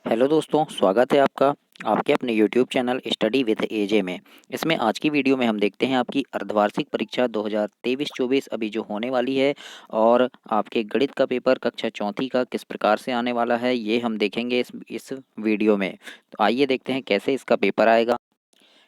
Hello दोस्तों, स्वागत है आपका आपके अपने यूट्यूब चैनल स्टडी विद एजे में। इसमें आज की वीडियो में हम देखते हैं आपकी अर्धवार्षिक परीक्षा 2023-24 अभी जो होने वाली है और आपके गणित का पेपर कक्षा चौथी का किस प्रकार से आने वाला है, ये हम देखेंगे इस वीडियो में। तो आइए देखते हैं कैसे इसका पेपर आएगा।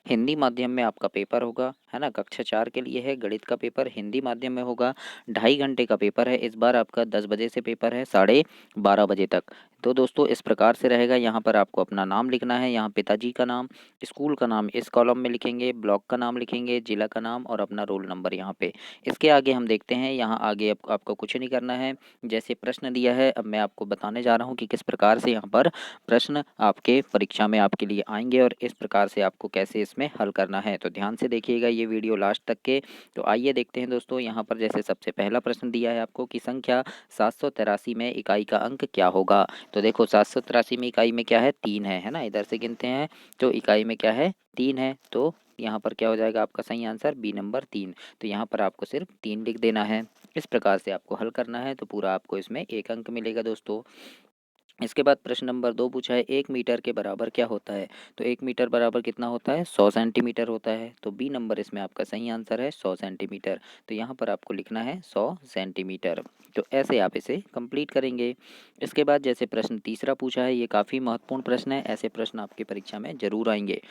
हिंदी माध्यम में आपका पेपर होगा, है ना। कक्षा 4 के लिए है गणित का पेपर, हिंदी माध्यम में होगा। 2.5 घंटे का पेपर है। इस बार आपका 10 बजे से पेपर है, 12:30 बजे तक। तो दोस्तों इस प्रकार से रहेगा। यहाँ पर आपको अपना नाम लिखना है। यहाँ पिताजी का नाम, स्कूल का नाम इस कॉलम में लिखेंगे, ब्लॉक का नाम लिखेंगे, जिला का नाम और अपना रोल नंबर यहाँ पे। इसके आगे हम देखते हैं, यहाँ आगे आपको कुछ नहीं करना है। जैसे प्रश्न दिया है, अब मैं आपको बताने जा रहा हूँ कि किस प्रकार से यहाँ पर प्रश्न आपके परीक्षा में आपके लिए आएंगे और इस प्रकार से आपको कैसे इसमें हल करना है। तो ध्यान से देखिएगा ये वीडियो लास्ट तक के। तो आइए देखते हैं दोस्तों, यहाँ पर जैसे सबसे पहला प्रश्न दिया है आपको कि संख्या 783 में इकाई का अंक क्या होगा। तो देखो 783 में इकाई में क्या है, 3 है ना। इधर से गिनते हैं तो इकाई में क्या है, 3 है। तो यहाँ पर क्या हो जाएगा आपका सही आंसर, बी नंबर 3। तो यहाँ पर आपको सिर्फ 3 लिख देना है। इस प्रकार से आपको हल करना है तो पूरा आपको इसमें 1 अंक मिलेगा दोस्तों। इसके बाद प्रश्न नंबर 2 पूछा है 1 मीटर के बराबर क्या होता है। तो 1 मीटर बराबर कितना होता है, 100 सेंटीमीटर होता है। तो बी नंबर इसमें आपका सही आंसर है 100 सेंटीमीटर। तो यहाँ पर आपको लिखना है 100 सेंटीमीटर। तो ऐसे आप इसे कंप्लीट करेंगे। इसके बाद जैसे प्रश्न तीसरा पूछा है, ये काफ़ी महत्वपूर्ण प्रश्न है, ऐसे प्रश्न आपकी परीक्षा में जरूर आएंगे।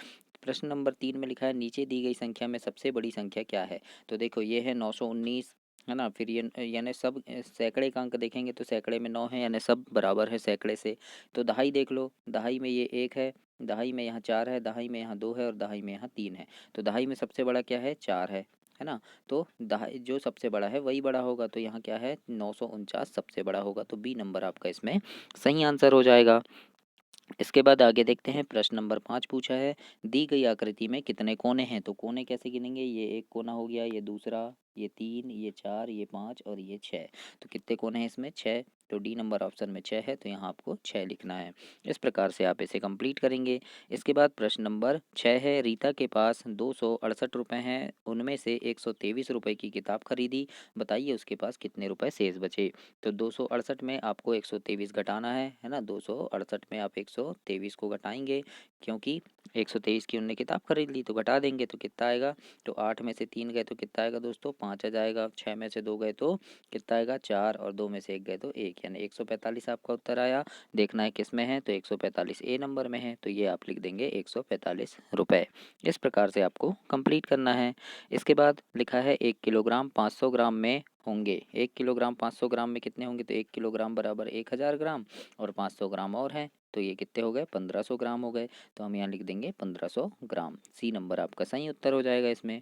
प्रश्न नंबर 3 में लिखा है नीचे दी गई संख्या में सबसे बड़ी संख्या क्या है। तो देखो ये है 919, है ना। फिर ये यानी सब सैकड़े का अंक देखेंगे तो सैकड़े में 9 है, यानी सब बराबर है सैकड़े से। तो दहाई देख लो, दहाई में ये 1 है, दहाई में यहाँ 4 है, दहाई में यहाँ 2 है और दहाई में यहाँ 3 है। तो दहाई में सबसे बड़ा क्या है, 4 है ना। तो दहाई जो सबसे बड़ा है वही बड़ा होगा। तो यहाँ क्या है, 949 सबसे बड़ा होगा। तो बी नंबर आपका इसमें सही आंसर हो जाएगा। इसके बाद आगे देखते हैं, प्रश्न नंबर 5 पूछा है दी गई आकृति में कितने कोने हैं। तो कोने कैसे गिनेंगे, ये एक कोना हो गया, ये दूसरा, ये 3, ये 4, ये 5 और ये 6। तो कितने कोने हैं इसमें, 6। तो डी नंबर ऑप्शन में 6 है, तो यहाँ आपको 6 लिखना है। इस प्रकार से आप इसे कंप्लीट करेंगे। इसके बाद प्रश्न नंबर 6 है रीता के पास 268 रुपये हैं, उनमें से 123 रुपये की किताब खरीदी, बताइए उसके पास कितने रुपए शेष बचे। तो 268 में आपको 123 घटाना है ना। 268 में आप 123 को घटाएंगे, क्योंकि 123 की उनने किताब खरीद ली, तो घटा देंगे तो कितना आएगा। तो 8 में से 3 गए तो कितना आएगा दोस्तों, 5 आ जाएगा। 6 में से 2 गए तो कितना आएगा, 4 और 2 में से 1 गए तो 1, यानी 145 आपका उत्तर आया। देखना है किस में है, तो 145 ए नंबर में है। तो ये आप लिख देंगे 145 रुपये। इस प्रकार से आपको कंप्लीट करना है। इसके बाद लिखा है 1 किलोग्राम 500 ग्राम में होंगे। 1 किलोग्राम 500 ग्राम में कितने होंगे, तो 1 किलोग्राम बराबर 1000 ग्राम और 500 ग्राम और है, तो ये कितने हो गए, 1500 ग्राम हो गए। तो हम यहाँ लिख देंगे 1500 ग्राम। सी नंबर आपका सही उत्तर हो जाएगा इसमें।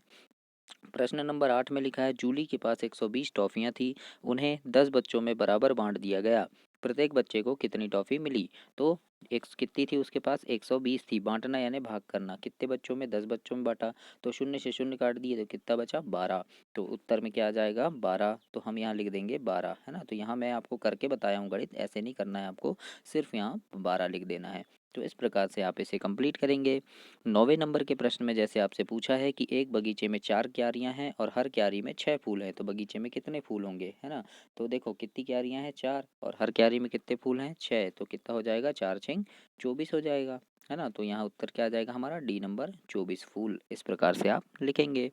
प्रश्न नंबर 8 में लिखा है जूली के पास 120 टॉफियां थी, उन्हें 10 बच्चों में बराबर बांट दिया गया, प्रत्येक बच्चे को कितनी टॉफी मिली। तो एक कितनी थी उसके पास, 120 थी। बांटना यानी भाग करना, कितने बच्चों में, 10 बच्चों में बांटा। तो शून्य से शून्य काट दिए तो कितना बचा, 12। तो उत्तर में क्या आ जाएगा, 12। तो हम यहाँ लिख देंगे 12, है ना। तो यहाँ मैं आपको करके बताया हूँ गणित, ऐसे नहीं करना है आपको, सिर्फ यहाँ 12 लिख देना है। तो इस प्रकार से आप इसे कंप्लीट करेंगे। 9वें नंबर के प्रश्न में जैसे आपसे पूछा है कि एक बगीचे में 4 क्यारियां हैं और हर क्यारी में 6 फूल हैं, तो बगीचे में कितने फूल होंगे, है ना। तो देखो कितनी क्यारियां हैं, 4, और हर क्यारी में कितने फूल हैं, 6। तो कितना हो जाएगा, 4 6 24 हो जाएगा, है ना। तो यहाँ उत्तर क्या आ जाएगा हमारा, डी नंबर 24 फूल। इस प्रकार से आप लिखेंगे।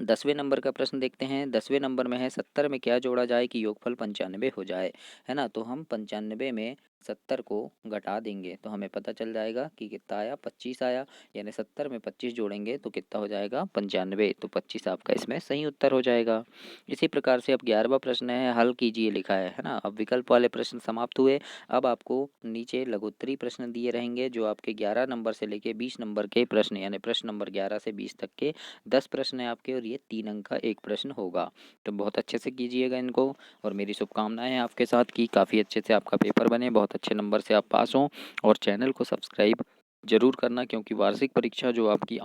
10वें नंबर का प्रश्न देखते हैं। 10वें नंबर में है 70 में क्या जोड़ा जाए कि योगफल 95 हो जाए, है ना। तो हम 95 में 70 को घटा देंगे तो हमें पता चल जाएगा कि कितना आया, 25 आया। यानी 70 में 25 जोड़ेंगे तो कितना हो जाएगा, 95। तो 25 आपका इसमें सही उत्तर हो जाएगा। इसी प्रकार से अब 11वां प्रश्न है हल कीजिए लिखा है ना। अब विकल्प वाले प्रश्न समाप्त हुए। अब आपको नीचे लघुत्तरी प्रश्न दिए रहेंगे, जो आपके 11 नंबर से लेके 20 नंबर के प्रश्न, यानी प्रश्न नंबर 11 से 20 तक के 10 प्रश्न है आपके, और ये 3 अंक का एक प्रश्न होगा। तो बहुत अच्छे से कीजिएगा इनको, और मेरी शुभकामनाएं हैं आपके साथ कि काफ़ी अच्छे से आपका पेपर बने, बहुत अच्छे नंबर से आप पास हों। और चैनल को सब्सक्राइब जरूर करना, क्योंकि वार्षिक परीक्षा जो आपकी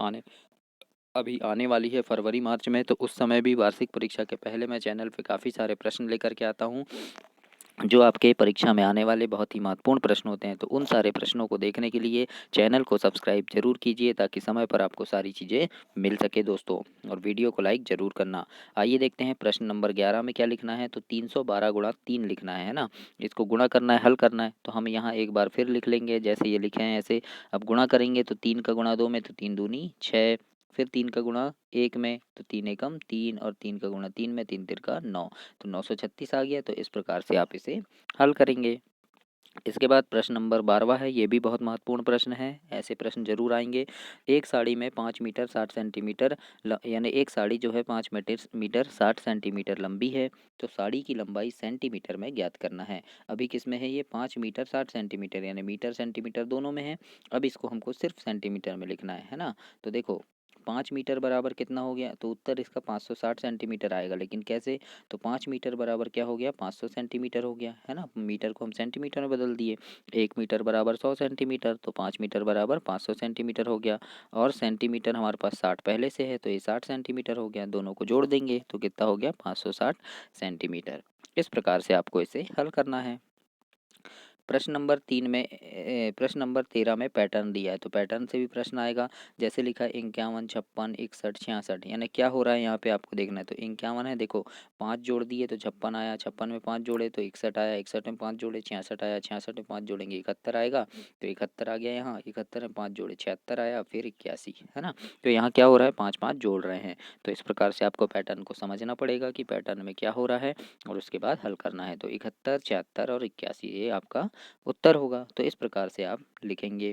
अभी आने वाली है फरवरी मार्च में, तो उस समय भी वार्षिक परीक्षा के पहले मैं चैनल पे काफ़ी सारे प्रश्न लेकर के आता हूँ। जो आपके परीक्षा में आने वाले बहुत ही महत्वपूर्ण प्रश्न होते हैं, तो उन सारे प्रश्नों को देखने के लिए चैनल को सब्सक्राइब जरूर कीजिए ताकि समय पर आपको सारी चीज़ें मिल सके दोस्तों। और वीडियो को लाइक जरूर करना। आइए देखते हैं प्रश्न नंबर 11 में क्या लिखना है। तो 312 गुणा 3 लिखना है ना। इसको गुणा करना है, हल करना है। तो हम यहाँ एक बार फिर लिख लेंगे जैसे ये लिखे हैं ऐसे। अब गुणा करेंगे तो 3 का गुणा 2 में तो 3 दूनी 6, फिर 3 का गुणा 1 में तो 3 एकम 3, और 3 का गुणा 3 में 3 तिरका 9, तो 936 आ गया। तो इस प्रकार से आप इसे हल करेंगे। इसके बाद प्रश्न नंबर 12वां है, ये भी बहुत महत्वपूर्ण प्रश्न है, ऐसे प्रश्न जरूर आएंगे। एक साड़ी में 5 मीटर 60 सेंटीमीटर यानी एक साड़ी जो है 5 मीटर 60 सेंटीमीटर लंबी है, तो साड़ी की लंबाई सेंटीमीटर में ज्ञात करना है। अभी किस में है ये 5 मीटर 60 सेंटीमीटर, यानी मीटर सेंटीमीटर दोनों में है। अब इसको हमको सिर्फ सेंटीमीटर में लिखना है ना। तो देखो 5 मीटर बराबर कितना हो गया, तो उत्तर इसका 560 सेंटीमीटर आएगा। लेकिन कैसे, तो 5 मीटर बराबर क्या हो गया, 500 सेंटीमीटर हो गया है ना। मीटर को हम सेंटीमीटर में बदल दिए। 1 मीटर बराबर 100 सेंटीमीटर, तो 5 मीटर बराबर 500 सेंटीमीटर हो गया। और सेंटीमीटर हमारे पास 60 पहले से है, तो ये 60 सेंटीमीटर हो गया। दोनों को जोड़ देंगे तो कितना हो गया, 560 सेंटीमीटर। इस प्रकार से आपको इसे हल करना है। प्रश्न नंबर 3 में प्रश्न नंबर 13 में पैटर्न दिया है, तो पैटर्न से भी प्रश्न आएगा। जैसे लिखा है 51 56 61 66, यानी क्या हो रहा है यहाँ पे आपको देखना है। तो 51 है, देखो 5 जोड़ दिए तो 56 आया, 56 में 5 जोड़े तो 61 आया, 61 में 5 जोड़े 66 आया, 66 में 5 जोड़ेंगे 71 आएगा, तो 71 आ गया यहाँ। 71 में 5 जोड़े 76 आया, फिर 81 है ना। तो यहाँ क्या हो रहा है, 5 5 जोड़ रहे हैं। तो इस प्रकार से आपको पैटर्न को समझना पड़ेगा कि पैटर्न में क्या हो रहा है, और उसके बाद हल करना है। तो 71 76 और 81 ये आपका उत्तर होगा। तो इस प्रकार से आप लिखेंगे।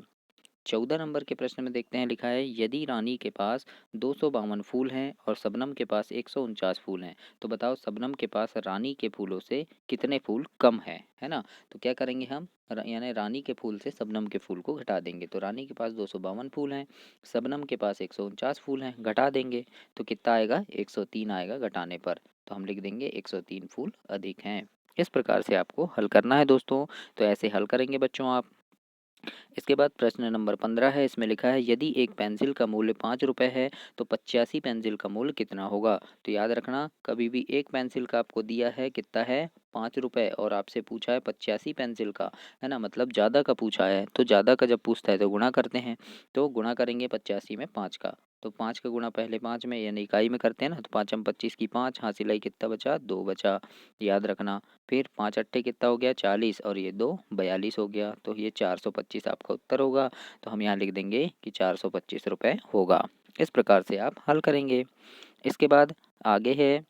14 नंबर के प्रश्न में देखते हैं, लिखा है यदि रानी के पास 252 फूल हैं और शबनम के पास 149 फूल हैं, तो बताओ शबनम के पास रानी के फूलों से कितने फूल कम है ना। तो क्या करेंगे हम, यानी रानी के फूल से शबनम के फूल को घटा देंगे। तो रानी के पास 252 फूल हैं, शबनम के पास 149 फूल हैं, घटा देंगे तो कितना आएगा, 103 आएगा घटाने पर। तो हम लिख देंगे 103 फूल अधिक हैं। इस प्रकार से आपको हल करना है दोस्तों। तो ऐसे हल करेंगे बच्चों आप। इसके बाद प्रश्न नंबर 15 है, इसमें लिखा है यदि एक पेंसिल का मूल्य 5 रुपये है तो 85 पेंसिल का मूल्य कितना होगा। तो याद रखना, कभी भी एक पेंसिल का आपको दिया है कितना है, 5 रुपये, और आपसे पूछा है 85 पेंसिल का, है ना, मतलब ज़्यादा का पूछा है। तो ज़्यादा का जब पूछता है तो गुणा करते हैं। तो गुणा करेंगे 85 में 5 का, तो 5 का गुणा पहले 5 में यानी इकाई में करते हैं ना। तो 5 हम 25 की 5, हासिल आई कितना बचा, 2 बचा, याद रखना। फिर 5 अट्ठे कितना हो गया, 40, और ये 2 42 हो गया। तो ये 425 आपका उत्तर होगा। तो हम यहाँ लिख देंगे कि 425 रुपये होगा। इस प्रकार से आप हल करेंगे। इसके बाद आगे है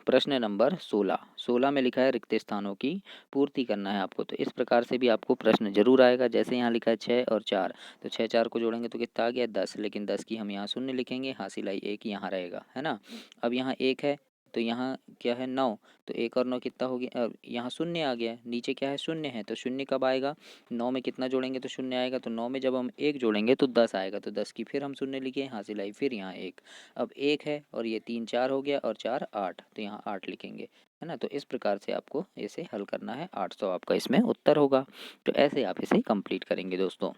प्रश्न नंबर 16। 16 में लिखा है रिक्त स्थानों की पूर्ति करना है आपको। तो इस प्रकार से भी आपको प्रश्न जरूर आएगा। जैसे यहाँ लिखा है 6 और 4, तो 6 4 को जोड़ेंगे तो कितना आ गया, 10, लेकिन 10 की हम यहाँ शून्य लिखेंगे, हासिल आई 1 यहाँ रहेगा, है ना। अब यहाँ 1 है तो यहाँ क्या है, 9, तो 1 और 9 कितना हो गया, यहाँ शून्य आ गया, नीचे क्या है, शून्य है, तो शून्य कब आएगा, 9 में कितना जोड़ेंगे तो शून्य आएगा। तो 9 में जब हम 1 जोड़ेंगे तो 10 आएगा, तो 10 की फिर हम शून्य लिखे, हासिल आई फिर यहाँ 1। अब 1 है और ये 3 4 हो गया, और 4 8, तो यहाँ 8 लिखेंगे, है ना। तो इस प्रकार से आपको इसे हल करना है। 800 आपका इसमें उत्तर होगा। तो ऐसे आप इसे कंप्लीट करेंगे दोस्तों।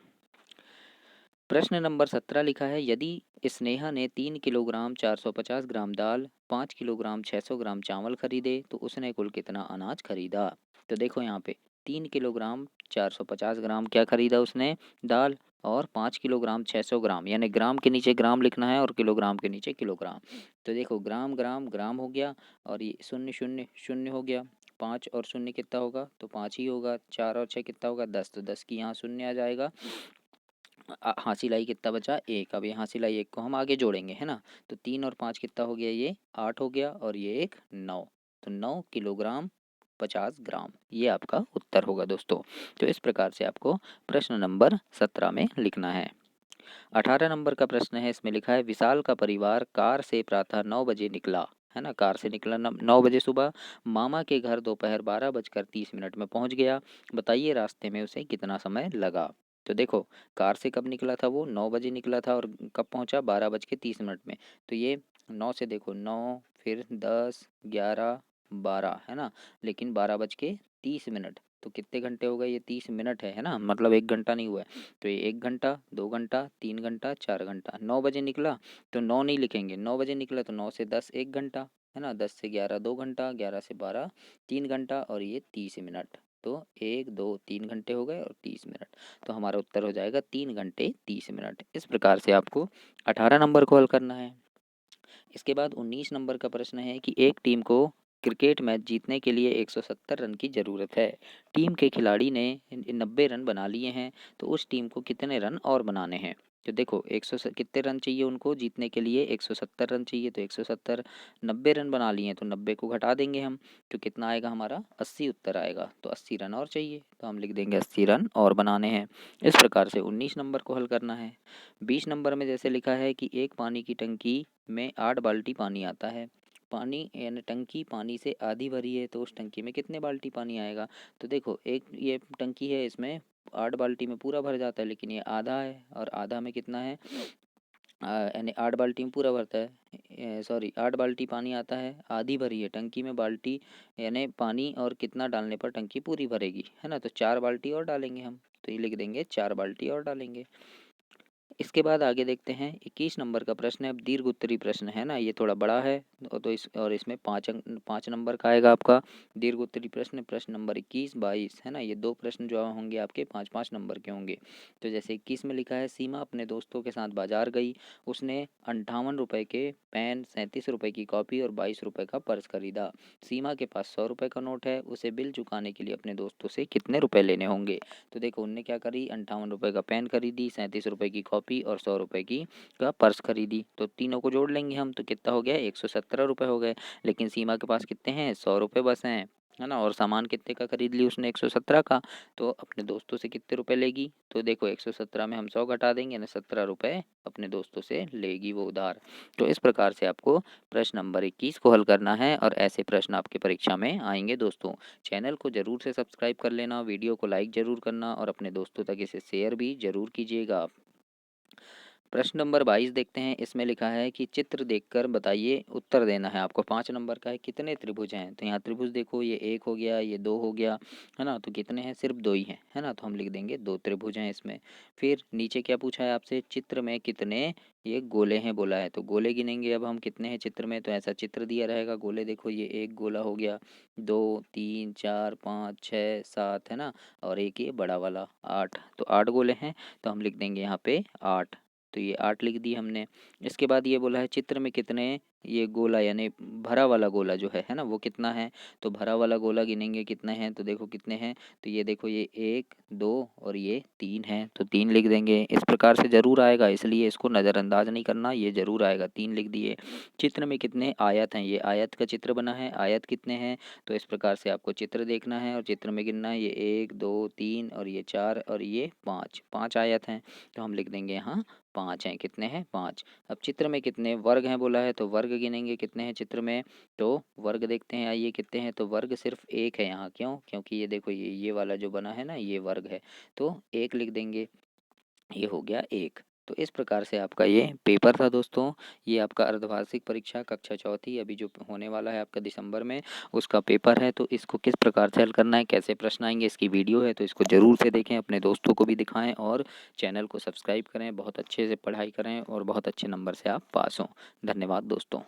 प्रश्न नंबर 17 लिखा है यदि स्नेहा ने 3 किलोग्राम 450 ग्राम दाल, 5 किलोग्राम 600 ग्राम चावल खरीदे तो उसने कुल कितना अनाज खरीदा। तो देखो यहाँ पे 3 किलोग्राम 450 ग्राम क्या खरीदा उसने, दाल, और 5 किलोग्राम 600 ग्राम, यानी ग्राम के नीचे ग्राम लिखना है और किलोग्राम के नीचे किलोग्राम। तो देखो ग्राम ग्राम ग्राम हो गया, और ये शून्य शून्य शून्य हो गया। 5 और शून्य कितना होगा, तो 5 ही होगा। 4 और 6 कितना होगा, 10, तो 10 की यहाँ शून्य आ जाएगा। हासिल आई कितना बचा, 1। अब ये हासिल आई 1 को हम आगे जोड़ेंगे, है ना। तो 3 और 5 कितना हो गया, ये 8 हो गया, और ये 1 9, तो 9 किलोग्राम 50 ग्राम, ये आपका उत्तर होगा दोस्तों। तो इस प्रकार से आपको प्रश्न नंबर 17 में लिखना है। 18 नंबर का प्रश्न है, इसमें लिखा है विशाल का परिवार कार से प्रातः 9 बजे निकला, है ना, कार से निकला 9 बजे सुबह, मामा के घर दोपहर 12 बजकर 30 मिनट में पहुंच गया। बताइए रास्ते में उसे कितना समय लगा। तो देखो कार से कब निकला था, वो 9 बजे निकला था, और कब पहुंचा, 12 बज के 30 मिनट में। तो ये 9 से देखो 9, फिर 10 11 12, है ना, लेकिन 12 बज के 30 मिनट, तो कितने घंटे हो गए, ये 30 मिनट है ना, मतलब 1 घंटा नहीं हुआ है। तो ये 1 घंटा 2 घंटा 3 घंटा 4 घंटा। 9 बजे निकला तो 9 नहीं लिखेंगे, 9 बजे निकला तो 9 से 10 1 घंटा, है ना। 10 से 11 2 घंटा, 11 से 12 3 घंटा और ये 30 मिनट। तो 1 2 3 घंटे हो गए और 30 मिनट। तो हमारा उत्तर हो जाएगा 3 घंटे 30 मिनट। इस प्रकार से आपको 18 नंबर को हल करना है। इसके बाद 19 नंबर का प्रश्न है कि एक टीम को क्रिकेट मैच जीतने के लिए 170 रन की ज़रूरत है। टीम के खिलाड़ी ने 90 रन बना लिए हैं, तो उस टीम को कितने रन और बनाने हैं। तो देखो कितने रन चाहिए उनको जीतने के लिए, 170 रन चाहिए। तो 170 90 रन बना लिए हैं तो 90 को घटा देंगे हम, तो कितना आएगा हमारा 80 उत्तर आएगा। तो 80 रन और चाहिए, तो हम लिख देंगे 80 रन और बनाने हैं। इस प्रकार से 19 नंबर को हल करना है। 20 नंबर में जैसे लिखा है कि एक पानी की टंकी में 8 बाल्टी पानी आता है। पानी यानी टंकी पानी से आधी भरी है, तो उस टंकी में कितने बाल्टी पानी आएगा। तो देखो एक ये टंकी है, इसमें 8 बाल्टी में पूरा भर जाता है, लेकिन ये आधा है और आधा में कितना है, यानी 8 बाल्टी में पूरा भरता है, सॉरी 8 बाल्टी पानी आता है, आधी भरी है टंकी में बाल्टी, यानी पानी और कितना डालने पर टंकी पूरी भरेगी, है ना। तो 4 बाल्टी और डालेंगे हम, तो ये लिख देंगे 4 बाल्टी और डालेंगे। इसके बाद आगे देखते हैं 21 नंबर का प्रश्न है। अब दीर्घ उत्तरी प्रश्न है ना, ये थोड़ा बड़ा है, तो इसमें 5 नंबर का आएगा आपका दीर्घ उत्तरी प्रश्न। प्रश्न नंबर 21 22 है ना, ये 2 प्रश्न जो होंगे आपके 5-5 नंबर के होंगे। तो जैसे 21 में लिखा है, सीमा अपने दोस्तों के साथ बाजार गई। उसने 58 रुपये के पेन, 37 रुपये की कॉपी और 22 रुपये का पर्स खरीदा। सीमा के पास 100 रुपये का नोट है, उसे बिल चुकाने के लिए अपने दोस्तों से कितने रुपए लेने होंगे। तो देखो उनने क्या करी, 58 रुपये का पेन खरीदी, 37 रुपये की कॉपी और 100 रुपये की का पर्स खरीदी। तो तीनों को जोड़ लेंगे हम, तो कितना हो गया, 117 रुपये हो गए। लेकिन सीमा के पास कितने हैं, 100 रुपये बस हैं, है ना। और सामान कितने का खरीद ली उसने, 117 का। तो अपने दोस्तों से कितने रुपए लेगी, तो देखो 117 में हम 100 घटा देंगे ना, 17 रुपये अपने दोस्तों से लेगी वो उधार। तो इस प्रकार से आपको प्रश्न नंबर 21 को हल करना है, और ऐसे प्रश्न आपके परीक्षा में आएंगे दोस्तों। चैनल को ज़रूर से सब्सक्राइब कर लेना, वीडियो को लाइक ज़रूर करना और अपने दोस्तों तक इसे शेयर भी ज़रूर कीजिएगा। प्रश्न नंबर 22 देखते हैं। इसमें लिखा है कि चित्र देखकर बताइए, उत्तर देना है आपको। 5 नंबर का है, कितने त्रिभुज हैं। तो यहाँ त्रिभुज देखो, ये 1 हो गया, ये 2 हो गया, है ना। तो कितने हैं, सिर्फ 2 ही हैं, है ना। तो हम लिख देंगे 2 त्रिभुज हैं इसमें। फिर नीचे क्या पूछा है आपसे, चित्र में कितने ये गोले हैं बोला है। तो गोले गिनेंगे अब हम, कितने हैं चित्र में। तो ऐसा चित्र दिया रहेगा गोले, देखो ये एक गोला हो गया, 2 3 4 5 6 7, है ना। और एक ये बड़ा वाला 8, तो 8 गोले हैं। तो हम लिख देंगे यहाँ पे 8। तो ये 8 लिख दी हमने। इसके बाद ये बोला है, चित्र में कितने ये गोला यानी भरा वाला गोला जो है ना, वो कितना है। तो भरा वाला गोला गिनेंगे कितने हैं, तो देखो कितने हैं। तो ये देखो ये 1 2 और ये 3 है, तो 3 लिख देंगे। इस प्रकार से ज़रूर आएगा, इसलिए इसको नज़रअंदाज नहीं करना, ये ज़रूर आएगा। 3 लिख दिए। चित्र में कितने आयत हैं, ये आयत का चित्र बना है, आयत कितने हैं। तो इस प्रकार से आपको चित्र देखना है और चित्र में गिनना है, ये 1 2 3 और ये 4 और ये 5, 5 आयत हैं। तो हम लिख देंगे यहाँ 5 हैं, कितने हैं 5। अब चित्र में कितने वर्ग हैं बोला है, तो वर्ग गिनेंगे कितने हैं चित्र में। तो वर्ग देखते हैं आइए कितने हैं। तो वर्ग सिर्फ 1 है यहाँ, क्यों, क्योंकि ये देखो ये वाला जो बना है ना, ये वर्ग है, तो 1 लिख देंगे। ये हो गया 1। तो इस प्रकार से आपका ये पेपर था दोस्तों। ये आपका अर्धवार्षिक परीक्षा कक्षा चौथी अभी जो होने वाला है आपका दिसंबर में, उसका पेपर है। तो इसको किस प्रकार से हल करना है, कैसे प्रश्न आएंगे, इसकी वीडियो है, तो इसको ज़रूर से देखें, अपने दोस्तों को भी दिखाएं और चैनल को सब्सक्राइब करें। बहुत अच्छे से पढ़ाई करें और बहुत अच्छे नंबर से आप पास हों। धन्यवाद दोस्तों।